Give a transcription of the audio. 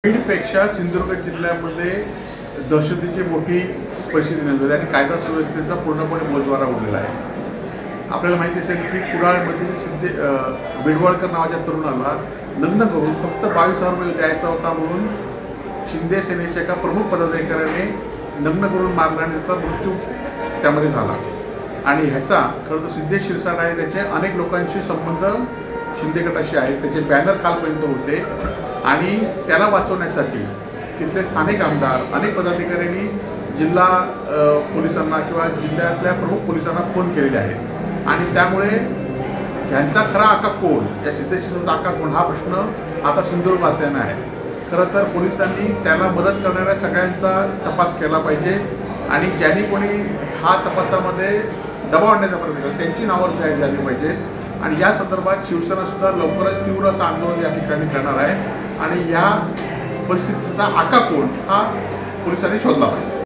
बीडपेक्षा सिंधुदुर्ग जिल्ह्यामध्ये दहशतीची मोठी परिस्थिती निर्माण आणि कायदा सुव्यवस्थेचा पूर्णपणे बोजवारा उडलेला आहे। आपल्याला माहिती असेल की कुडाळमधील बिडवळकर नावाच्या तरुणाला लग्न करून फक्त 22,000 रुपये द्यायचा होता म्हणून शिंदे सेनेच्या एका प्रमुख पदाधिकाऱ्याने लग्न करून मारला आणि त्याचा मृत्यू त्यामध्ये झाला। आणि ह्याचा खरं तर सिद्धेश शिरसाट आहे, त्याचे अनेक लोकांशी संबंध शिंदे गटाशी आहेत, त्याचे बॅनर कालपर्यंत होते आणि त्याला वाचवण्यासाठी तिथले स्थानिक आमदार अनेक पदाधिकाऱ्यांनी जिल्हा पोलिसांना किंवा जिल्ह्यातल्या प्रमुख पोलिसांना फोन केलेले आहेत। आणि त्यामुळे ह्यांचा खरा आका कोण, या सिद्धेश शिरसाटचा आका कोण हा प्रश्न आता सिंधुदुर्गवासियांना आहे। खरं तर पोलिसांनी त्याला मदत करणाऱ्या सगळ्यांचा तपास केला पाहिजे आणि ज्यांनी कोणी हा तपासामध्ये दबाव आणण्याचा प्रयत्न केला त्यांची नावं जाहीर झाली पाहिजेत। आणि या संदर्भात शिवसेनासुद्धा लवकरच तीव्र असं आंदोलन या ठिकाणी करणार आहे आणि या परिस्थितीचा आका कोण हा पोलिसांनी शोधला पाहिजे।